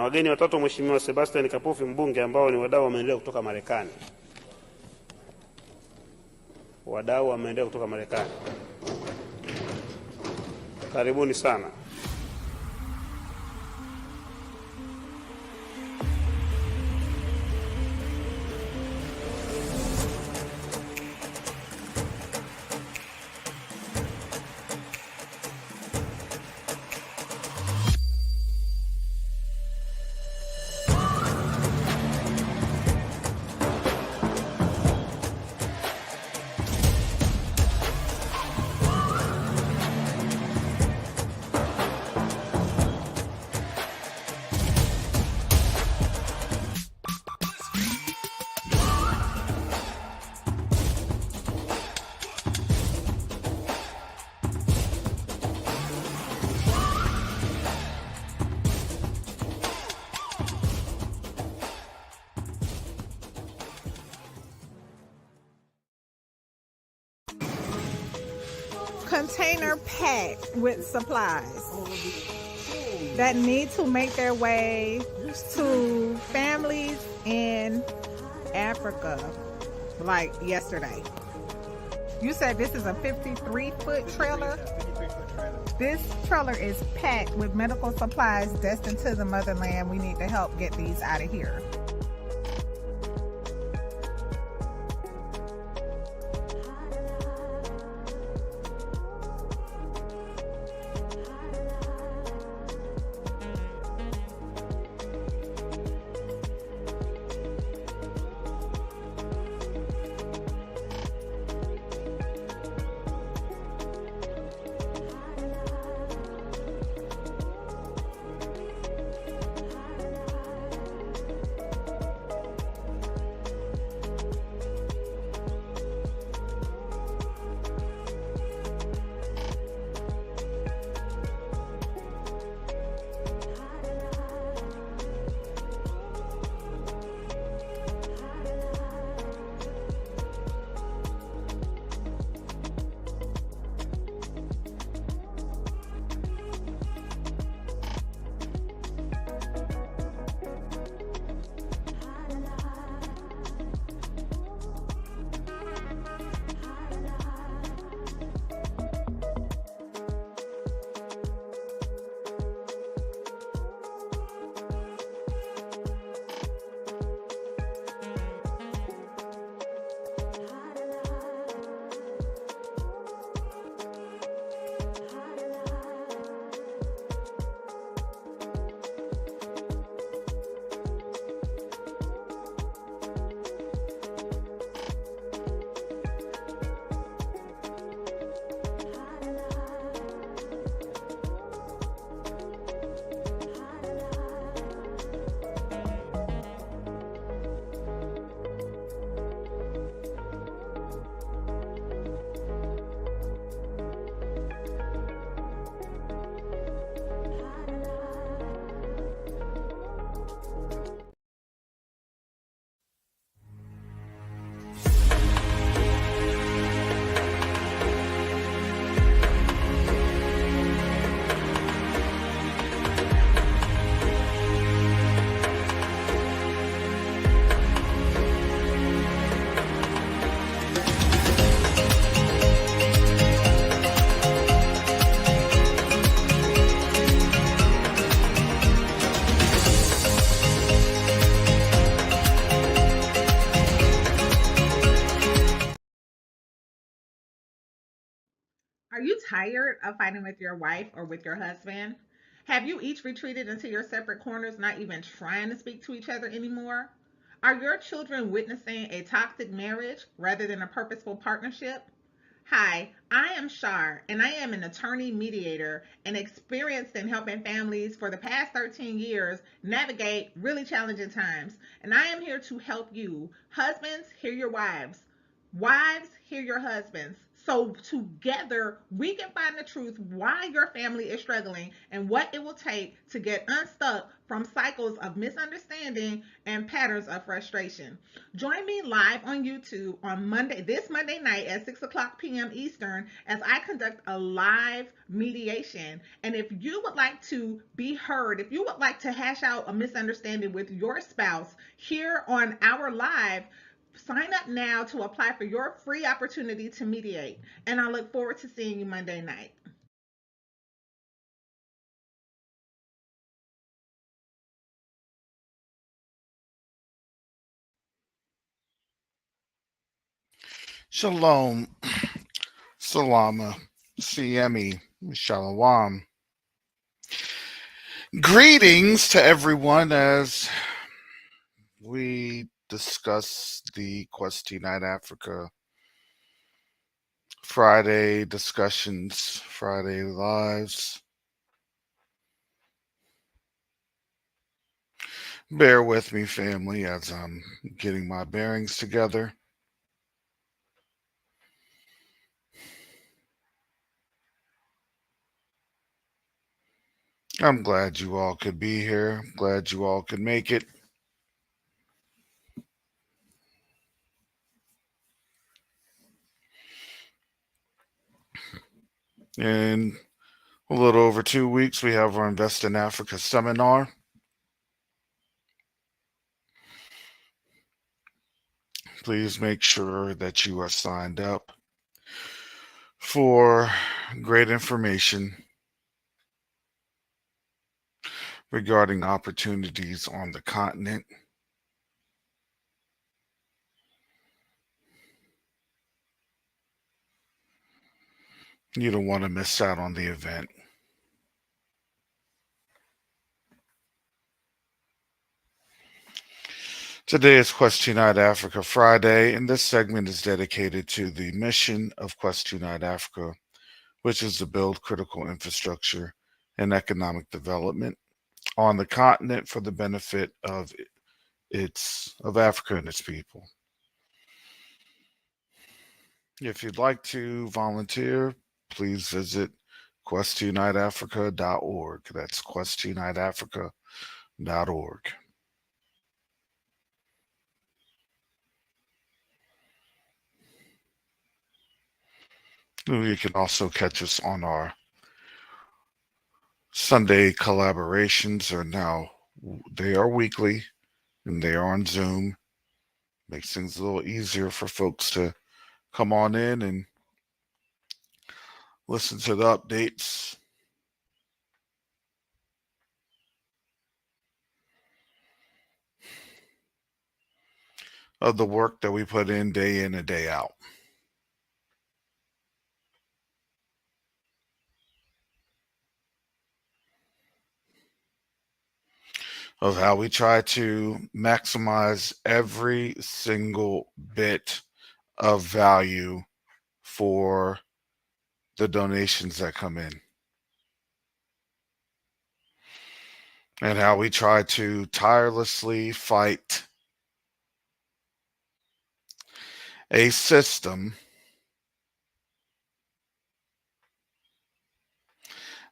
wageni watatu Mheshimiwa Sebastian Kapufi mbunge, ambao ni wadau wa maendeleo kutoka Marekani. Wadau wa maendeleo kutoka Marekani, karibuni sana. Container packed with supplies that need to make their way to families in Africa, like yesterday. You said this is a 53-foot trailer? This trailer is packed with medical supplies destined to the motherland. We need to help get these out of here. Are you tired of fighting with your wife or with your husband? Have you each retreated into your separate corners, not even trying to speak to each other anymore? Are your children witnessing a toxic marriage rather than a purposeful partnership? Hi, I am Shar, and I am an attorney mediator and experienced in helping families for the past 13 years navigate really challenging times. And I am here to help you. Husbands, hear your wives. Wives, hear your husbands. So together we can find the truth why your family is struggling and what it will take to get unstuck from cycles of misunderstanding and patterns of frustration. Join me live on YouTube on this Monday night at 6 o'clock p.m. Eastern as I conduct a live mediation. And if you would like to be heard, if you would like to hash out a misunderstanding with your spouse here on our live, sign up now to apply for your free opportunity to mediate. And I look forward to seeing you Monday night. Shalom, Salama, Siemi, Shalom. Greetings to everyone as we discuss the Quest Night Africa Friday discussions, Friday lives. Bear with me, family, as I'm getting my bearings together. I'm glad you all could be here. Glad you all could make it. In a little over 2 weeks, we have our Invest in Africa seminar. Please make sure that you are signed up for great information regarding opportunities on the continent. You don't want to miss out on the event. Today is Quest Night Africa Friday, and this segment is dedicated to the mission of Quest Night Africa, which is to build critical infrastructure and economic development on the continent for the benefit of Africa and its people. If you'd like to volunteer, please visit Q2UNiteAfrica.org. That's Q2UniteAfrica.org. You can also catch us on our Sunday collaborations. They are weekly and they are on Zoom. Makes things a little easier for folks to come on in and listen to the updates. Of the work that we put in and day out. Of how we try to maximize every single bit of value for the donations that come in. And how we try to tirelessly fight a system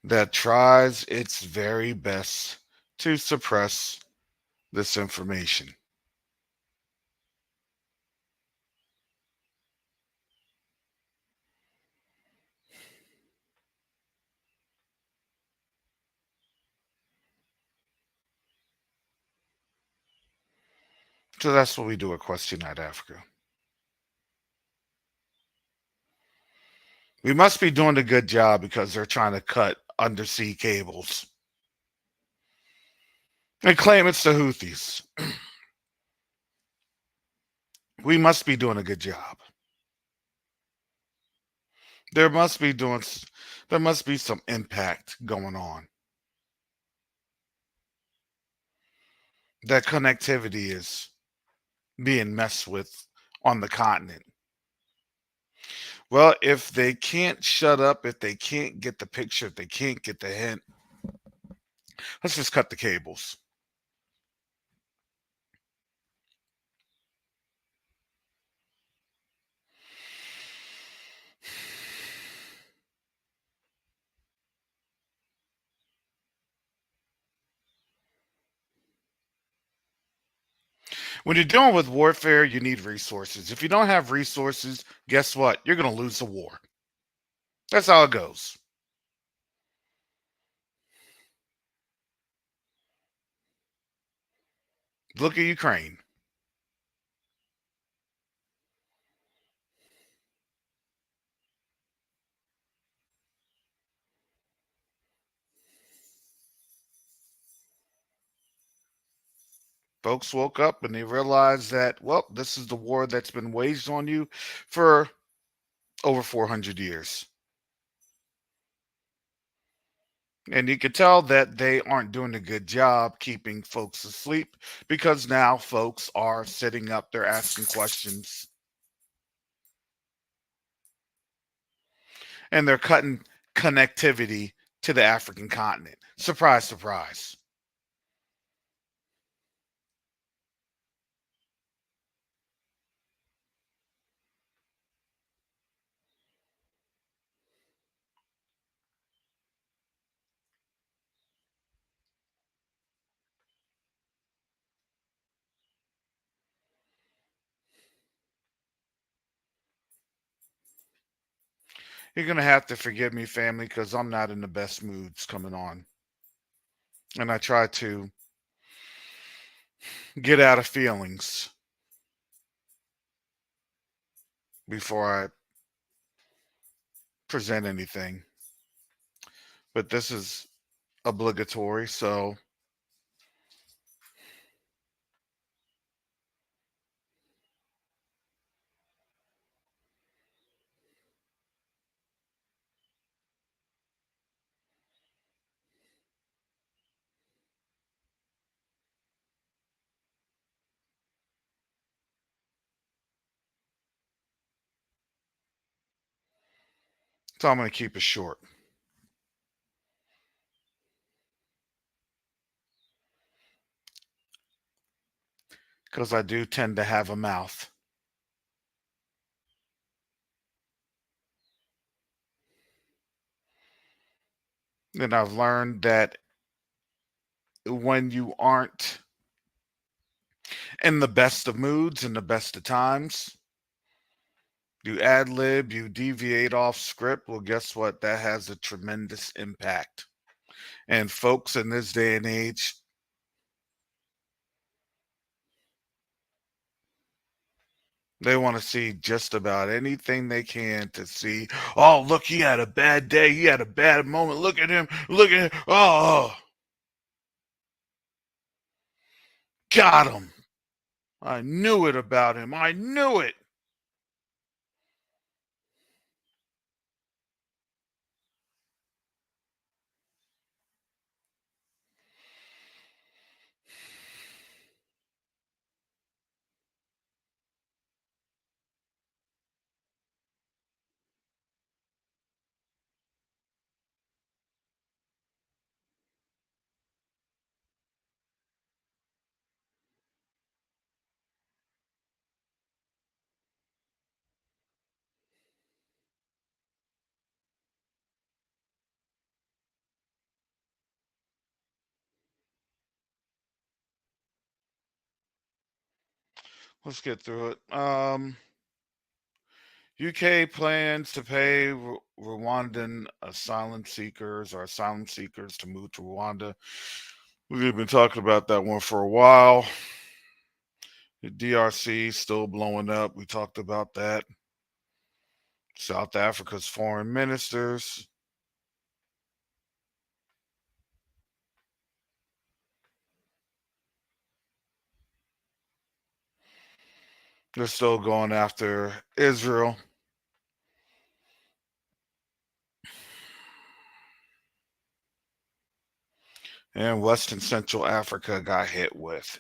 that tries its very best to suppress this information. So that's what we do at Quest Night Africa. We must be doing a good job because they're trying to cut undersea cables. And claim it's the Houthis. We must be doing a good job. There must be some impact going on. That connectivity is being messed with on the continent. Well, if they can't shut up, if they can't get the picture, if they can't get the hint, let's just cut the cables. When you're dealing with warfare, you need resources. If you don't have resources, guess what? You're going to lose the war. That's how it goes. Look at Ukraine. Folks woke up and they realized that, well, this is the war that's been waged on you for over 400 years. And you can tell that they aren't doing a good job keeping folks asleep because now folks are sitting up, they're asking questions, and they're cutting connectivity to the African continent. Surprise, surprise. You're going to have to forgive me, family, because I'm not in the best moods coming on. And I try to get out of feelings before I present anything. But this is obligatory, so I'm going to keep it short because I do tend to have a mouth. And I've learned that when you aren't in the best of moods and the best of times, you ad lib, you deviate off script. Well, guess what? That has a tremendous impact. And folks in this day and age, they want to see just about anything they can to see, oh, look, he had a bad day. He had a bad moment. Look at him. Look at him. Oh, got him. I knew it about him. I knew it. Let's get through it. UK plans to pay Rwandan asylum seekers to move to Rwanda. We've been talking about that one for a while. The DRC still blowing up. We talked about that. South Africa's foreign ministers. They're still going after Israel. And West and Central Africa got hit with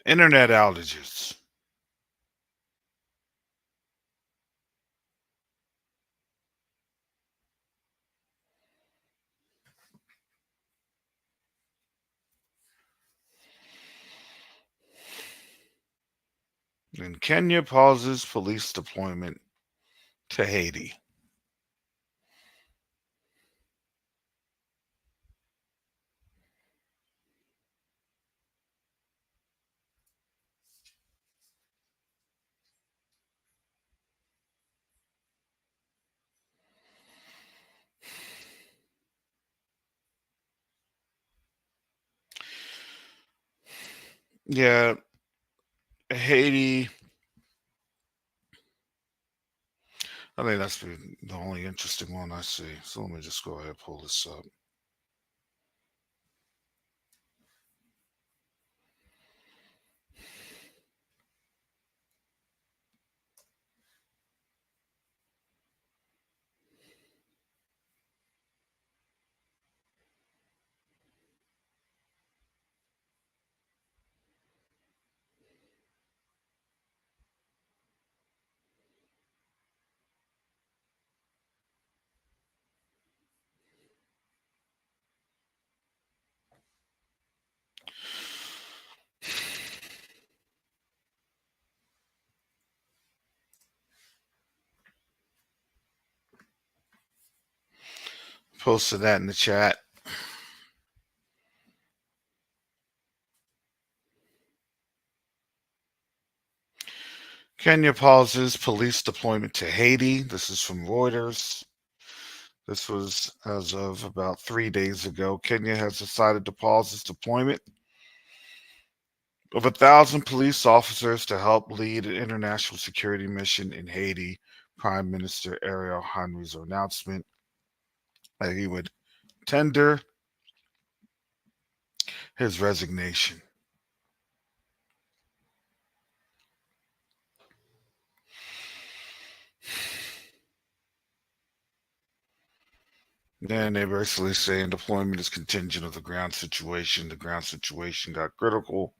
internet outages. And Kenya pauses police deployment to Haiti. Yeah, Haiti. I think that's the only interesting one I see. So let me just go ahead and pull this up. Posted that in the chat. Kenya pauses police deployment to Haiti. This is from Reuters. This was as of about 3 days ago. Kenya has decided to pause its deployment of 1,000 police officers to help lead an international security mission in Haiti. Prime Minister Ariel Henry's announcement that he would tender his resignation. Then they basically saying deployment is contingent of the ground situation. The ground situation got critical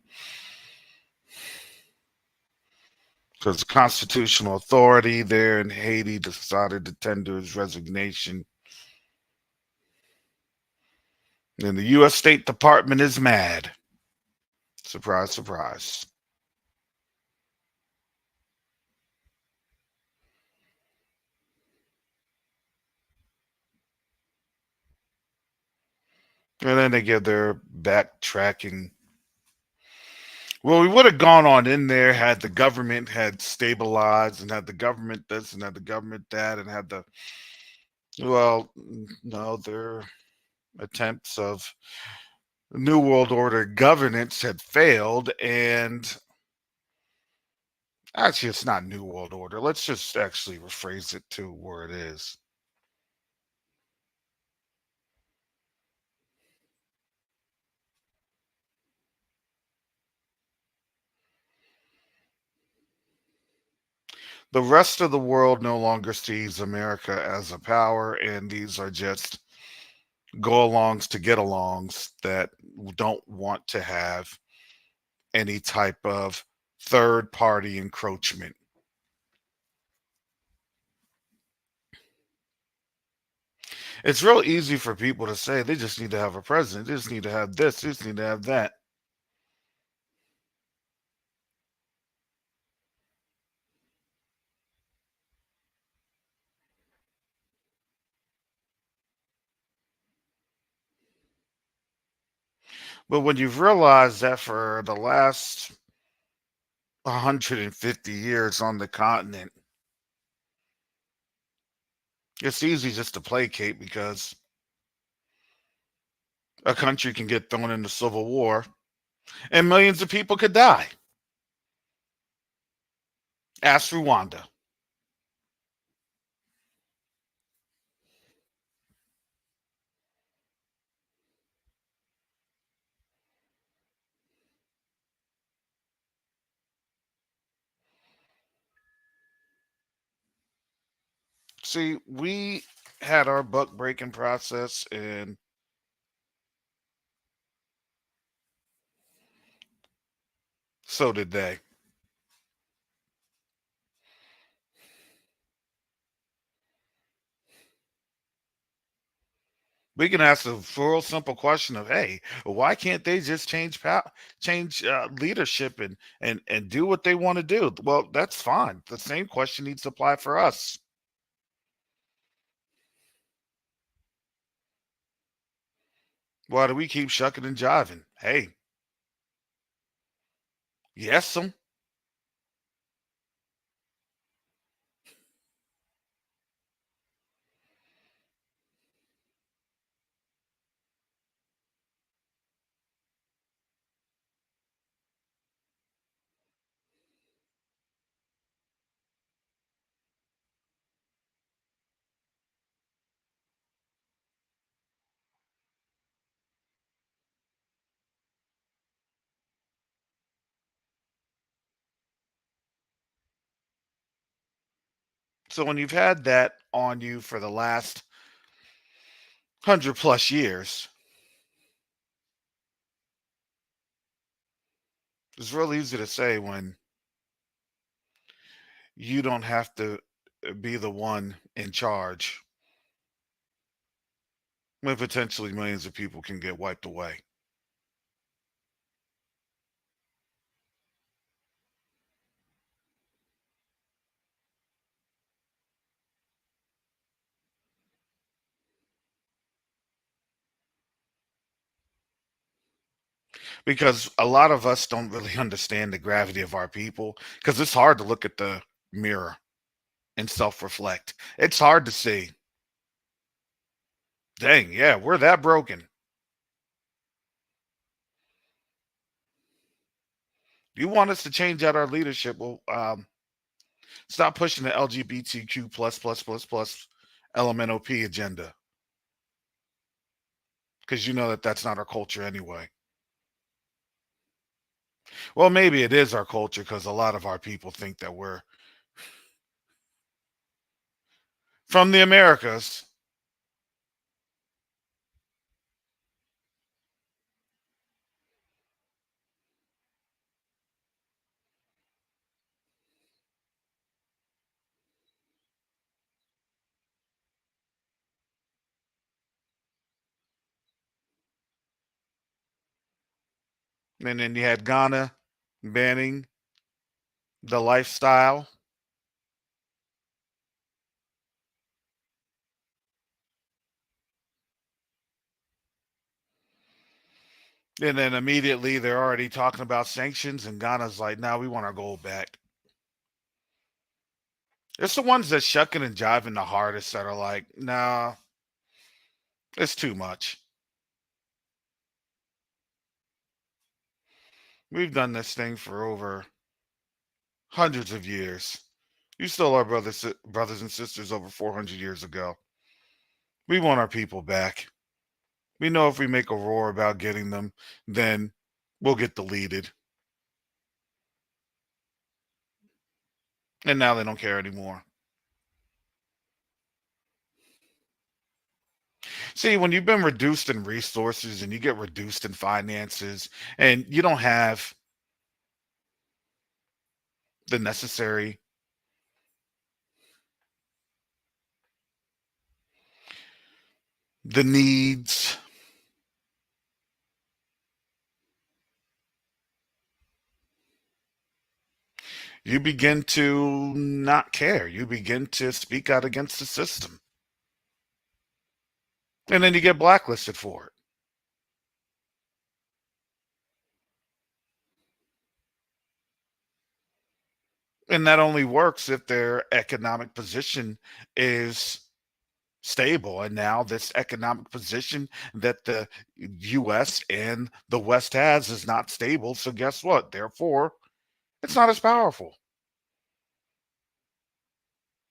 because the constitutional authority there in Haiti decided to tender his resignation. And the U.S. State Department is mad. Surprise, surprise. And then they give their backtracking. Well, we would have gone on in there had the government had stabilized and had the government this and had the government that and had the, well, no, their attempts of New World Order governance had failed. And actually, it's not New World Order. Let's just actually rephrase it to where it is. The rest of the world no longer sees America as a power, and these are just go alongs to get alongs that don't want to have any type of third party encroachment. It's real easy for people to say they just need to have a president, they just need to have this, they just need to have that. But when you've realized that for the last 150 years on the continent, it's easy just to placate because a country can get thrown into civil war and millions of people could die. Ask Rwanda. See, we had our buck breaking process, and so did they. We can ask a real simple question of, hey, why can't they just change leadership and do what they want to do? Well, that's fine. The same question needs to apply for us. Why do we keep shucking and jiving? Hey, yes, some. So when you've had that on you for the last 100 plus years, it's real easy to say when you don't have to be the one in charge, when potentially millions of people can get wiped away. Because a lot of us don't really understand the gravity of our people, because it's hard to look at the mirror and self-reflect. It's hard to see, dang, yeah, we're that broken. You want us to change out our leadership? Well, stop pushing the LGBTQ plus LMNOP agenda, because you know that that's not our culture anyway. Well, maybe it is our culture because a lot of our people think that we're from the Americas. And then you had Ghana banning the lifestyle. And then immediately they're already talking about sanctions, and Ghana's like, "Now we want our gold back." It's the ones that shucking and jiving the hardest that are like, "Nah, it's too much. We've done this thing for over hundreds of years. You stole our brothers and sisters over 400 years ago. We want our people back. We know if we make a roar about getting them, then we'll get deleted." And now they don't care anymore. See, when you've been reduced in resources and you get reduced in finances and you don't have the necessary the needs, you begin to not care. You begin to speak out against the system. And then you get blacklisted for it. And that only works if their economic position is stable. And now this economic position that the US and the West has is not stable. So guess what? Therefore, it's not as powerful.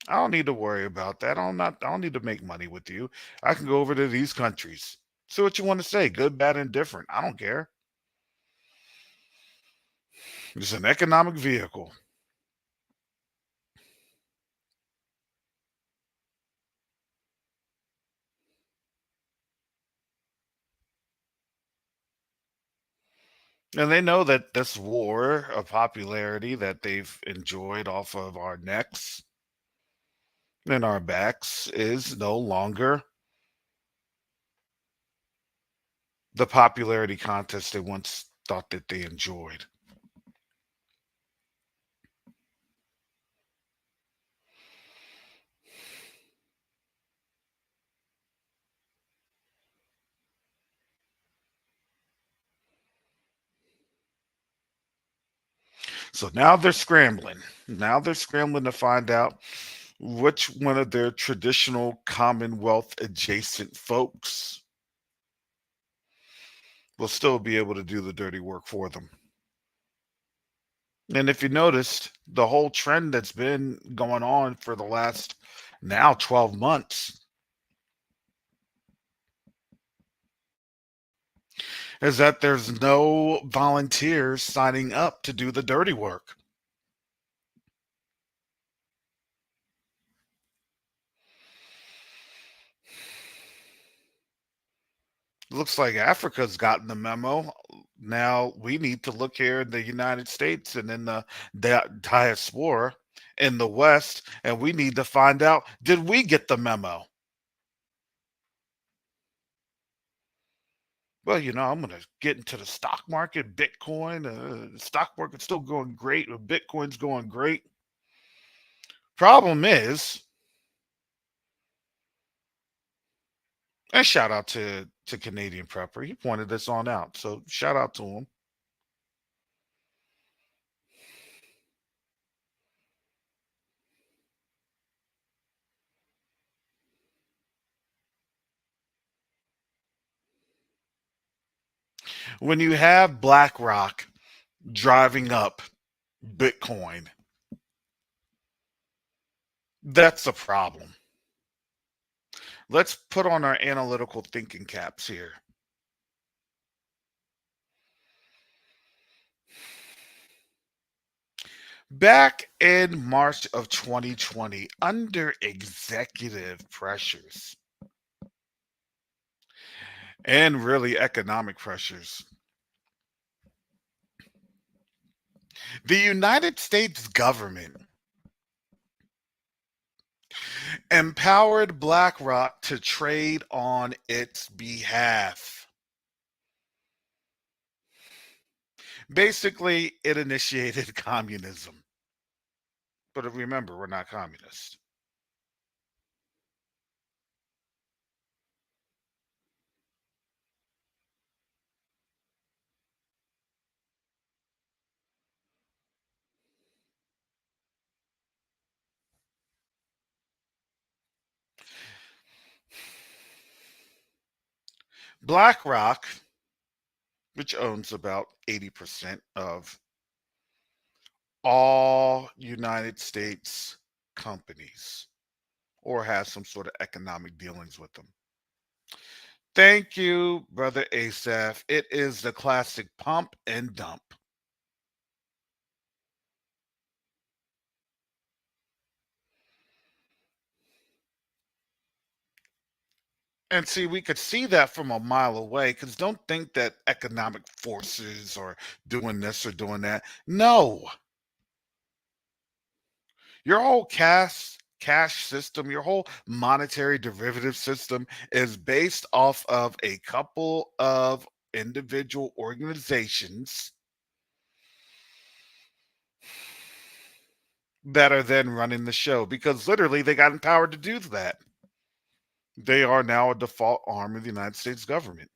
I don't need to worry about that. I don't need to make money with you. I can go over to these countries. See what you want to say, good, bad, and different. I don't care. It's an economic vehicle. And they know that this war of popularity that they've enjoyed off of our necks and our backs is no longer the popularity contest they once thought that they enjoyed. So now they're scrambling. Now they're scrambling to find out which one of their traditional Commonwealth adjacent folks will still be able to do the dirty work for them. And if you noticed, the whole trend that's been going on for the last now 12 months is that there's no volunteers signing up to do the dirty work. Looks like Africa's gotten the memo. Now we need to look here in the United States and in the diaspora in the West, and we need to find out, did we get the memo? Well, I'm going to get into the stock market, Bitcoin. The stock market's still going great. Bitcoin's going great. Problem is, and shout out to Canadian Prepper. He pointed this on out. So shout out to him. When you have BlackRock driving up Bitcoin, that's a problem. Let's put on our analytical thinking caps here. Back in March of 2020, under executive pressures and really economic pressures, the United States government empowered BlackRock to trade on its behalf. Basically, it initiated communism. But remember, we're not communists. BlackRock, which owns about 80% of all United States companies, or has some sort of economic dealings with them. Thank you, Brother Asaph. It is the classic pump and dump. And see, we could see that from a mile away, because don't think that economic forces are doing this or doing that. No. Your whole cash system, your whole monetary derivative system is based off of a couple of individual organizations that are then running the show, because literally they got empowered to do that. They are now a default arm of the United States government.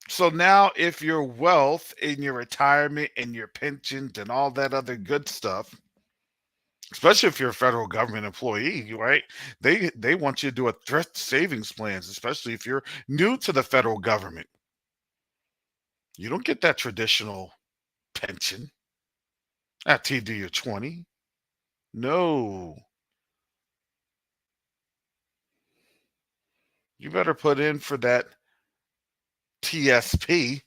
So now, if your wealth in your retirement and your pensions and all that other good stuff, especially if you're a federal government employee, right? They want you to do a thrift savings plans, especially if you're new to the federal government. You don't get that traditional pension after you do your 20. No. You better put in for that TSP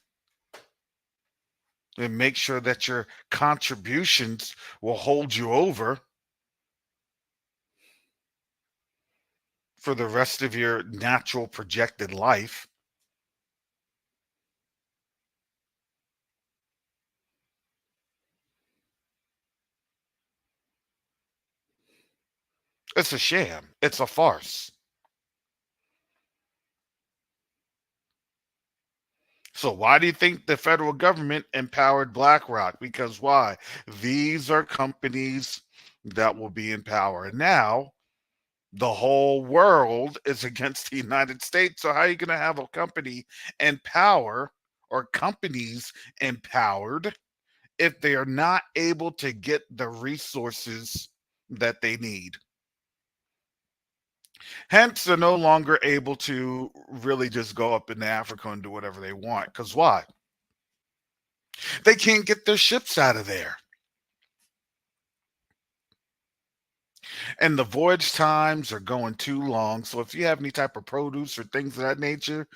and make sure that your contributions will hold you over for the rest of your natural projected life. It's a sham. It's a farce. So why do you think the federal government empowered BlackRock? Because why? These are companies that will be in power. And now the whole world is against the United States. So how are you going to have a company in power, or companies empowered, if they are not able to get the resources that they need? Hence, they're no longer able to really just go up into Africa and do whatever they want. Because why? They can't get their ships out of there. And the voyage times are going too long. So if you have any type of produce or things of that nature,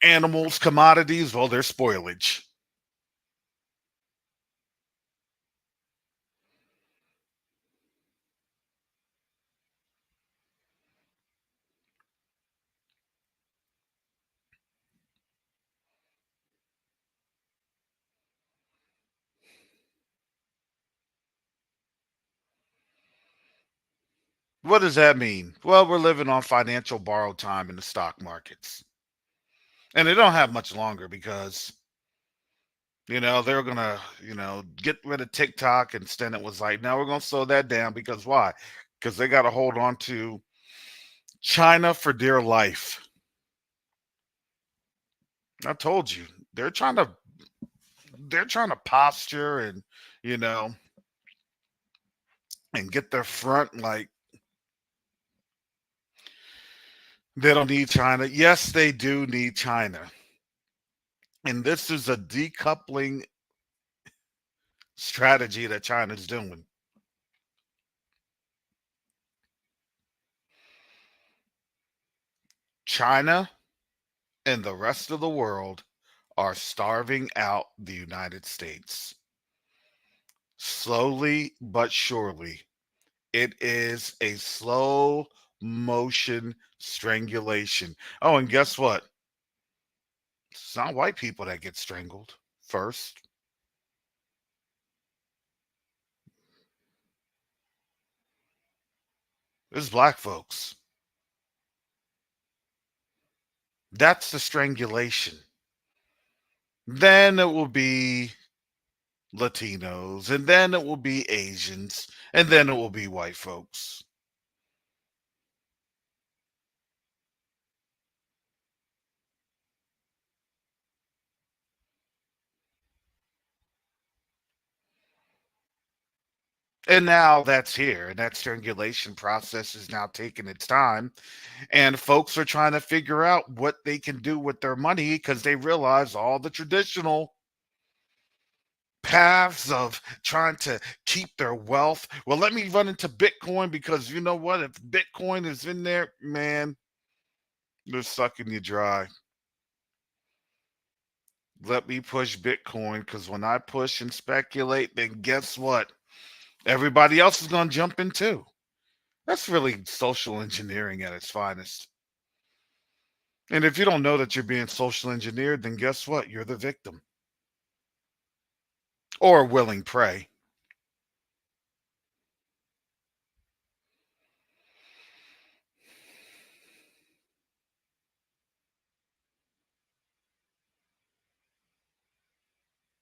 animals, commodities, well, there's spoilage. What does that mean? Well, we're living on financial borrowed time in the stock markets. And they don't have much longer because, they're going to, get rid of TikTok. Instead, it was like, now we're going to slow that down because why? Because they got to hold on to China for dear life. I told you, they're trying to posture and, you know, and get their front like they don't need China. Yes, they do need China. And this is a decoupling strategy that China's doing. China and the rest of the world are starving out the United States. Slowly but surely. It is a slow motion strangulation. Oh, and guess what? It's not white people that get strangled first. It's black folks. That's the strangulation. Then it will be Latinos, and then it will be Asians, and then it will be white folks. And now that's here, and that strangulation process is now taking its time. And folks are trying to figure out what they can do with their money because they realize all the traditional paths of trying to keep their wealth. Well, let me run into Bitcoin because you know what? If Bitcoin is in there, man, they're sucking you dry. Let me push Bitcoin because when I push and speculate, then guess what? Everybody else is going to jump in too. That's really social engineering at its finest. And if you don't know that you're being social engineered, then guess what? You're the victim or willing prey.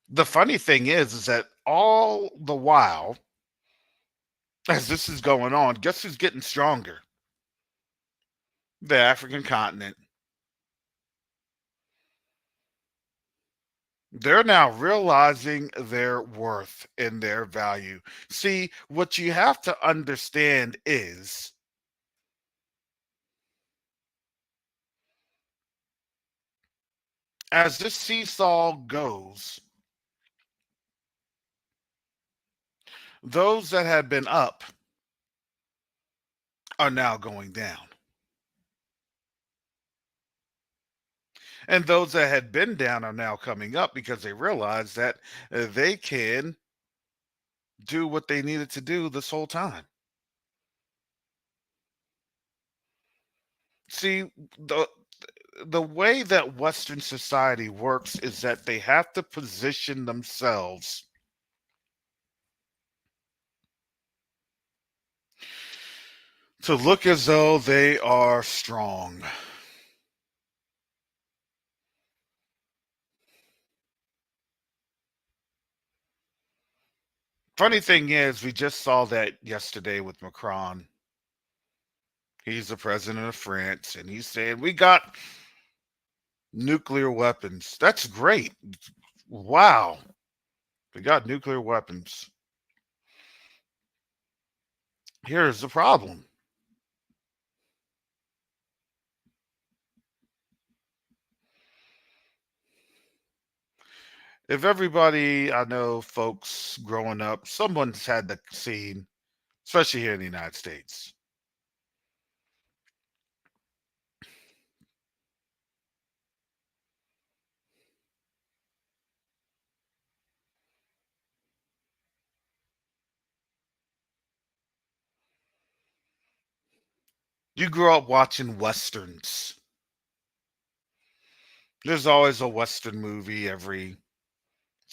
The funny thing is that all the while, as this is going on, guess who's getting stronger? The African continent. They're now realizing their worth and their value. See, what you have to understand is as this seesaw goes, those that had been up are now going down. And those that had been down are now coming up because they realize that they can do what they needed to do this whole time. See, the way that Western society works is that they have to position themselves to look as though they are strong. Funny thing is, we just saw that yesterday with Macron. He's the president of France, and he's saying, we got nuclear weapons. That's great. Wow. We got nuclear weapons. Here's the problem. If everybody, I know folks growing up, someone's had the scene, especially here in the United States. You grew up watching Westerns. There's always a Western movie every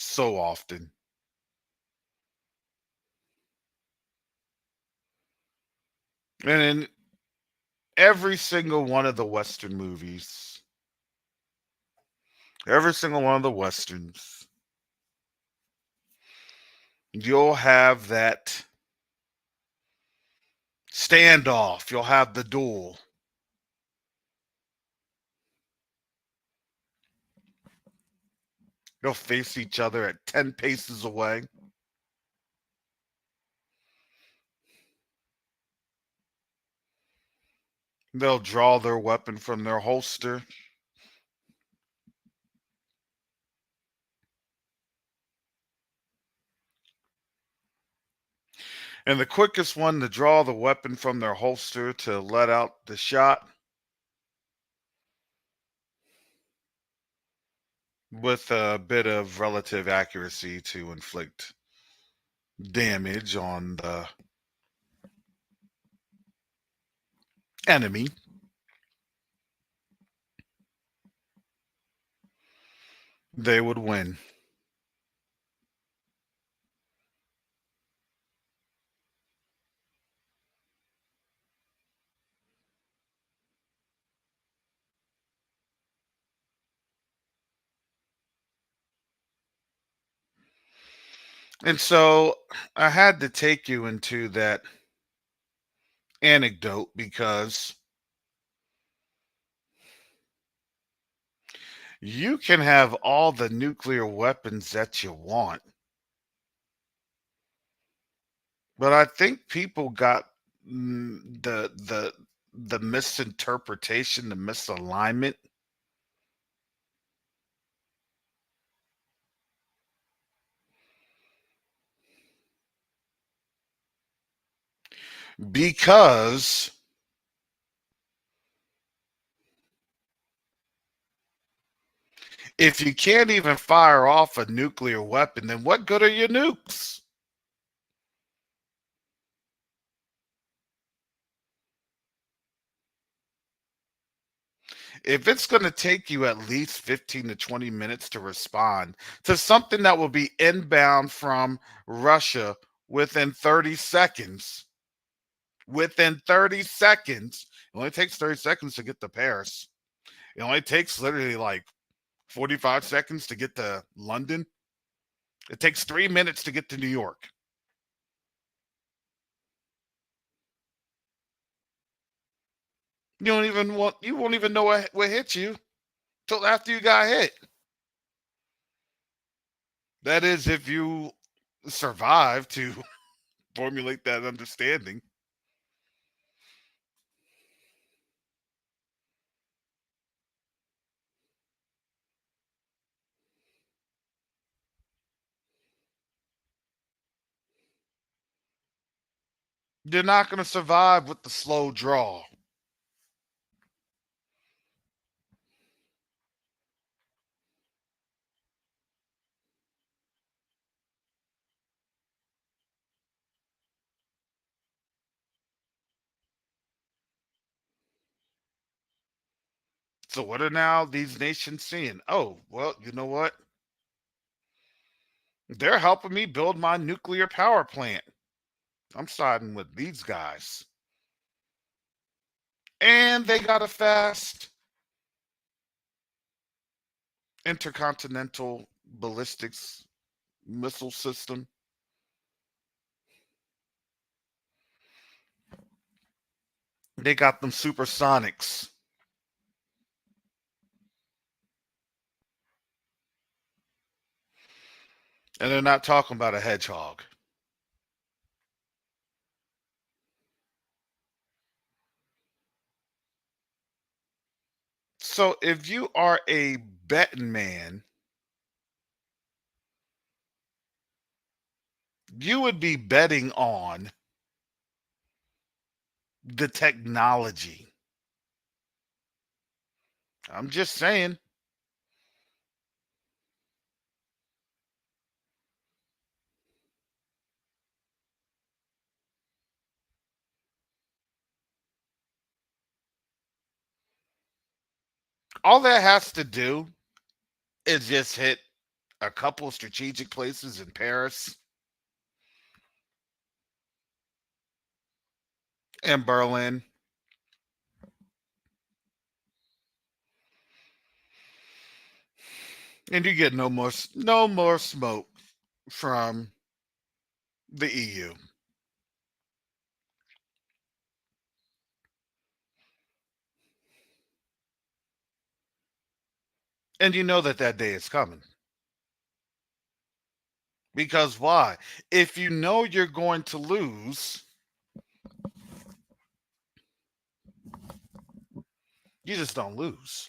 so often. And in every single one of the Western movies, every single one of the Westerns, you'll have that standoff, you'll have the duel. They'll face each other at 10 paces away. They'll draw their weapon from their holster. And the quickest one to draw the weapon from their holster to let out the shot with a bit of relative accuracy to inflict damage on the enemy, they would win. And so I had to take you into that anecdote because you can have all the nuclear weapons that you want. But I think people got the misinterpretation, the misalignment because if you can't even fire off a nuclear weapon, then what good are your nukes? If it's going to take you at least 15 to 20 minutes to respond to something that will be inbound from Russia within 30 seconds, within 30 seconds, it only takes 30 seconds to get to Paris. It only takes literally like 45 seconds to get to London. It takes 3 minutes to get to New York. You won't even know what hit you till after you got hit. That is if you survive to formulate that understanding. You're not going to survive with the slow draw. So what are now these nations seeing? Oh, well, you know what? They're helping me build my nuclear power plant. I'm siding with these guys. And they got a fast intercontinental ballistics missile system. They got them supersonics. And they're not talking about a hedgehog. So if you are a betting man, you would be betting on the technology. I'm just saying. All that has to do is just hit a couple strategic places in Paris in Berlin. And you get no more smoke from the EU. And you know that that day is coming. Because why? If you know you're going to lose, you just don't lose.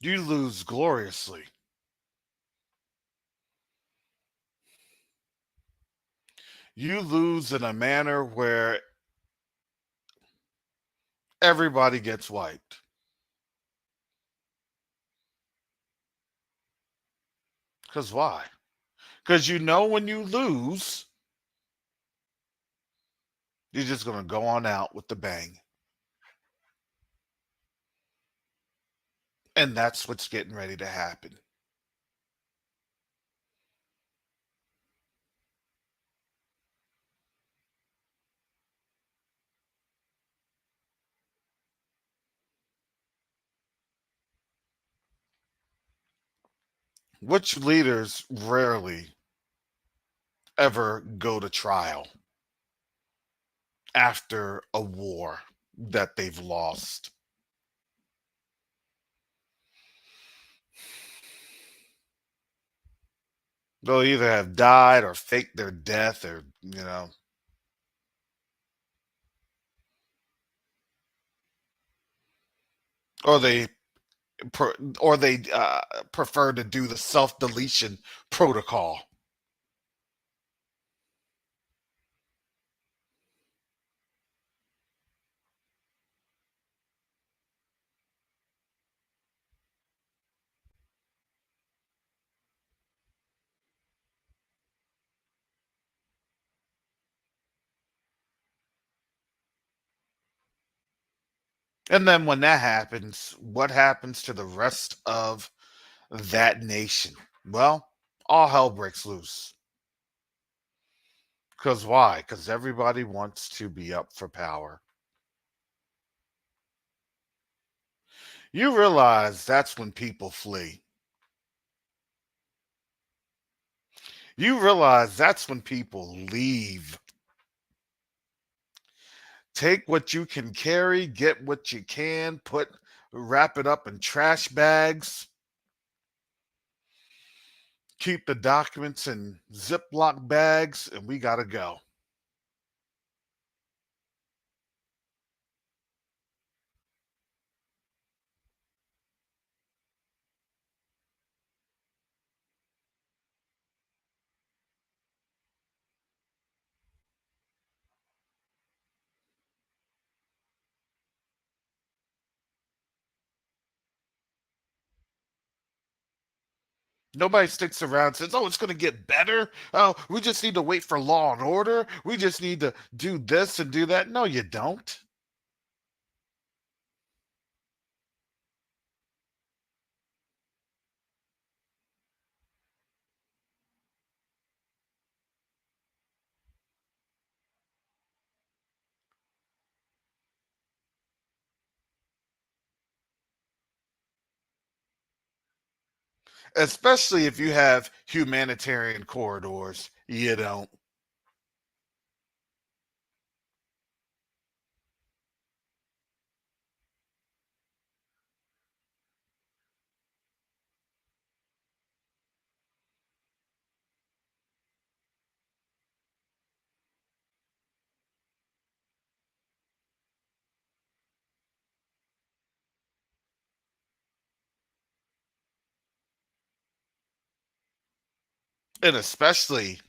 You lose gloriously. You lose in a manner where everybody gets wiped. Because why? Because you know when you lose, you're just going to go on out with the bang. And that's what's getting ready to happen. Which leaders rarely ever go to trial after a war that they've lost. They'll either have died or faked their death or they or they prefer to do the self-deletion protocol. And then when that happens, what happens to the rest of that nation? Well, all hell breaks loose. Because why? Because everybody wants to be up for power. You realize that's when people flee. You realize that's when people leave. Take what you can carry, get what you can, wrap it up in trash bags, keep the documents in Ziploc bags, and we gotta go. Nobody sticks around and says, oh, it's going to get better. Oh, we just need to wait for law and order. We just need to do this and do that. No, you don't. Especially if you have humanitarian corridors. You don't. And especially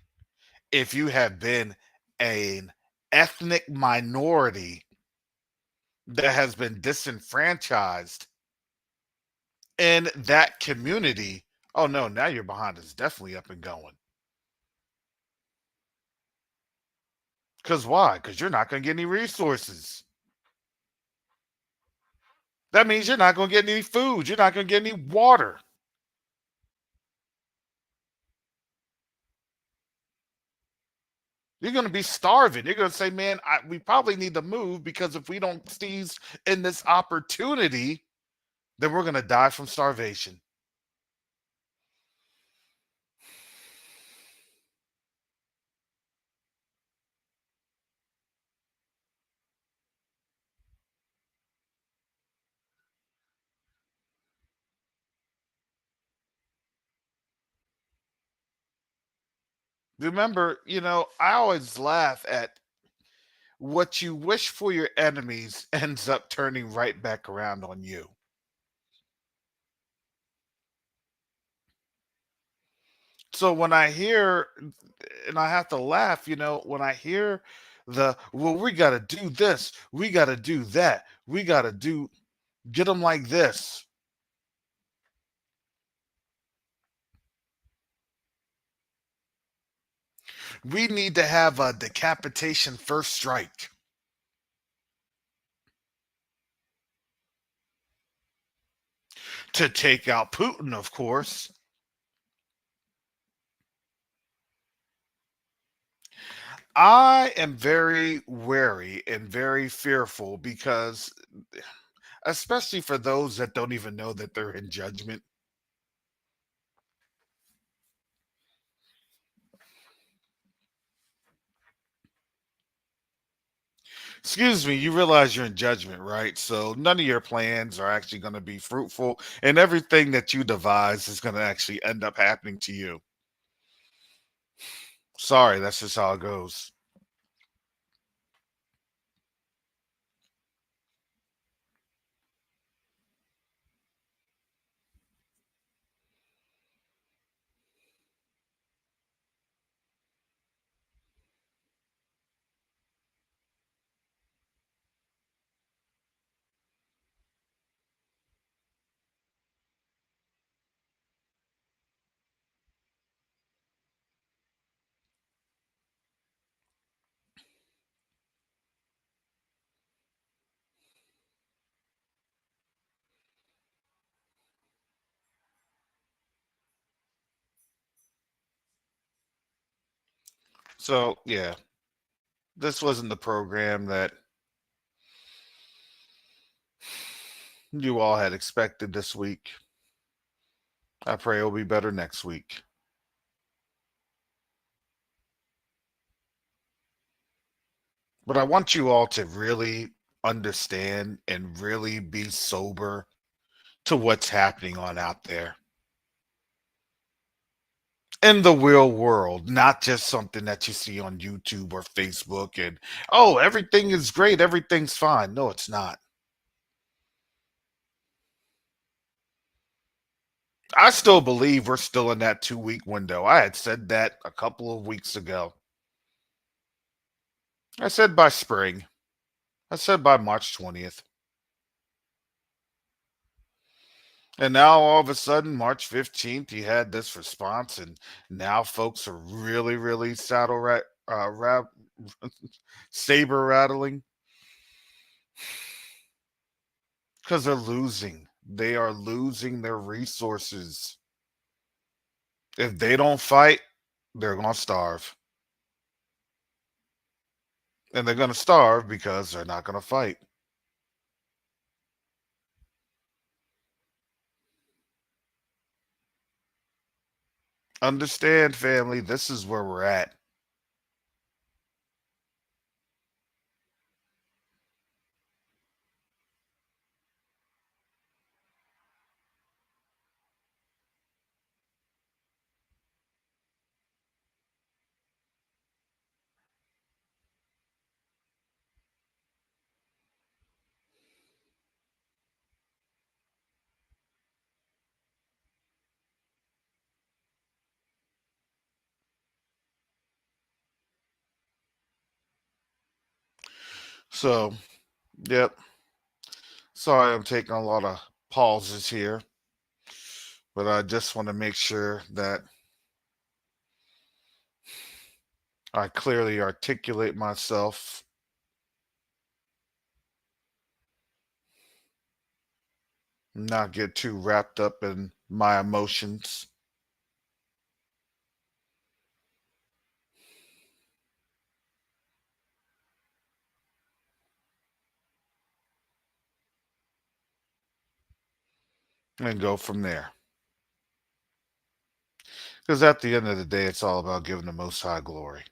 if you have been an ethnic minority that has been disenfranchised in that community. Oh, no, now your behind is definitely up and going. Because why? Because you're not going to get any resources. That means you're not going to get any food. You're not going to get any water. You're going to be starving. You're going to say, man, we probably need to move because if we don't seize in this opportunity, then we're going to die from starvation. Remember, I always laugh at what you wish for your enemies ends up turning right back around on you. So when I hear, and I have to laugh, when I hear well, we got to do this, we got to do that, we got to get them like this. We need to have a decapitation first strike to take out Putin, of course. I am very wary and very fearful because, especially for those that don't even know that they're in judgment. Excuse me, you realize you're in judgment, right? So none of your plans are actually going to be fruitful, and everything that you devise is going to actually end up happening to you. Sorry, that's just how it goes. So, yeah, this wasn't the program that you all had expected this week. I pray it'll be better next week. But I want you all to really understand and really be sober to what's happening on out there in the real world, not just something that you see on YouTube or Facebook and, oh, everything is great, everything's fine. No, it's not. I still believe we're still in that 2 week window. I had said that a couple of weeks ago. I said by spring. I said by March 20th. And now all of a sudden, March 15th, you had this response, and now folks are really, really saber rattling because they're losing. They are losing their resources. If they don't fight, they're going to starve. And they're going to starve because they're not going to fight. Understand, family, this is where we're at. So, yep. Sorry, I'm taking a lot of pauses here, but I just want to make sure that I clearly articulate myself, not get too wrapped up in my emotions. and go from there. Because at the end of the day, it's all about giving the Most High glory.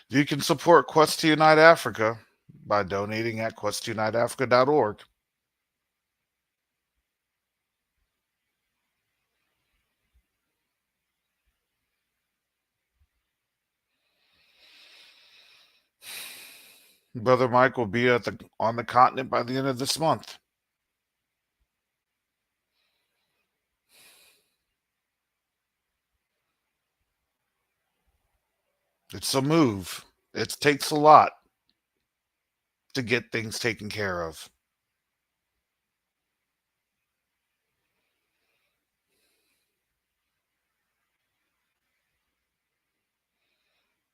You can support Quest to Unite Africa by donating at quest2uniteafrica.org. Brother Mike will be on the continent by the end of this month. It's a move. It takes a lot to get things taken care of.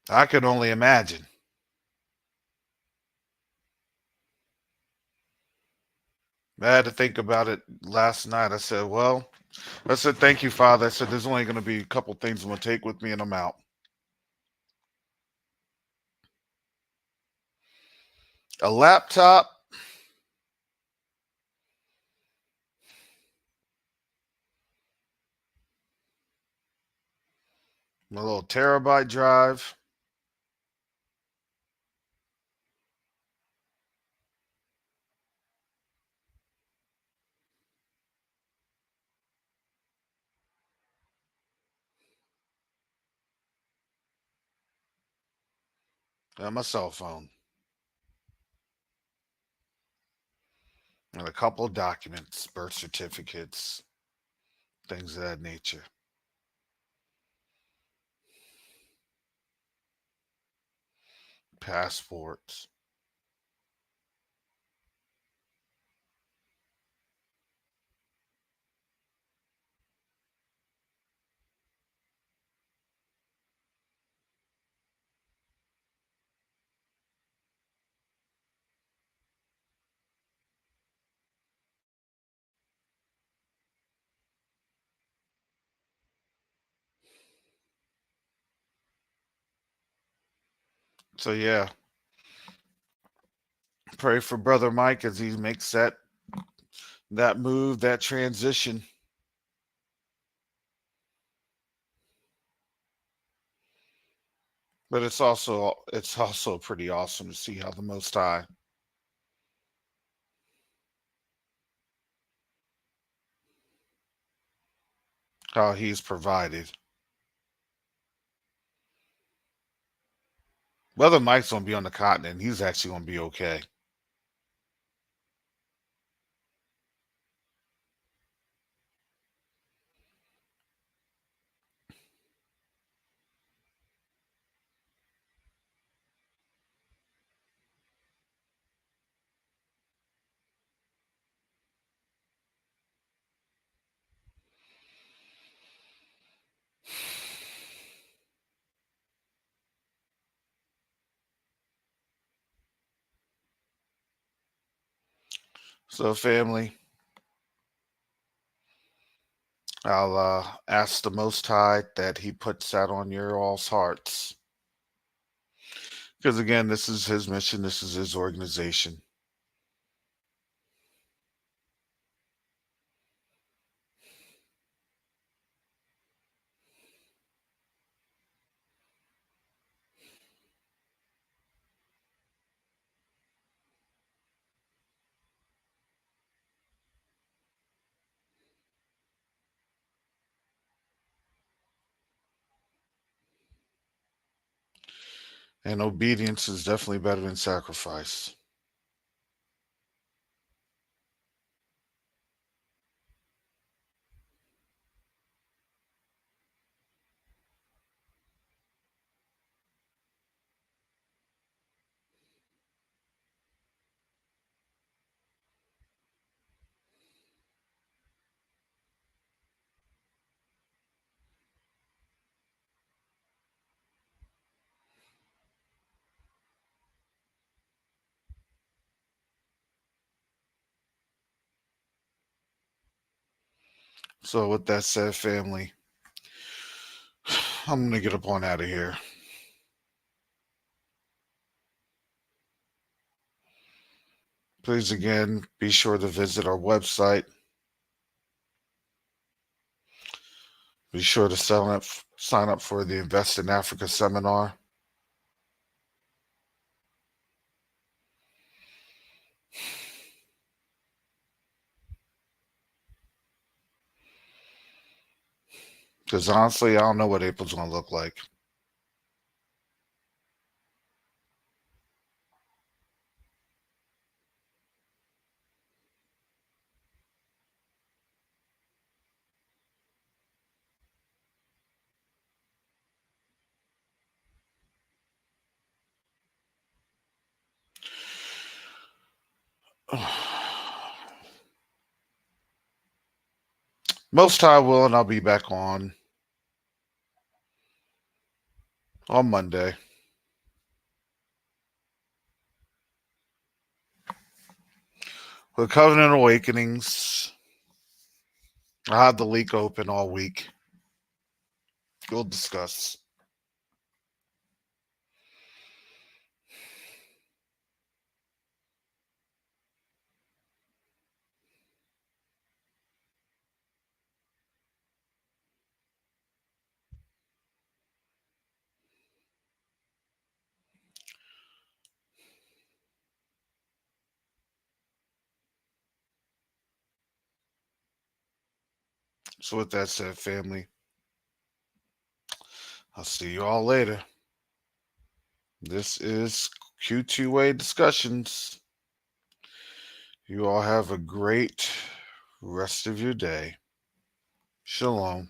I can only imagine. I had to think about it last night. I said, thank you, Father. I said, there's only going to be a couple things I'm going to take with me and I'm out. A laptop, my little terabyte drive, and my cell phone, and a couple of documents, birth certificates, things of that nature. Passports. So yeah, pray for Brother Mike as he makes that move, that transition. But it's also pretty awesome to see how the Most High, how He's provided. Brother Mike's gonna be on the continent. He's actually gonna be okay. So family, I'll ask the Most High that He puts that on your all's hearts. Because again, this is His mission. This is His organization. And obedience is definitely better than sacrifice. So with that said, family, I'm going to get up on out of here. Please, again, be sure to visit our website. Be sure to sign up for the Invest in Africa seminar. Because honestly, I don't know what April's going to look like. Most High will, and I'll be back on Monday. With Covenant Awakenings, I have the leak open all week. We'll discuss. So with that said, family, I'll see you all later. This is Q2A Discussions. You all have a great rest of your day. Shalom.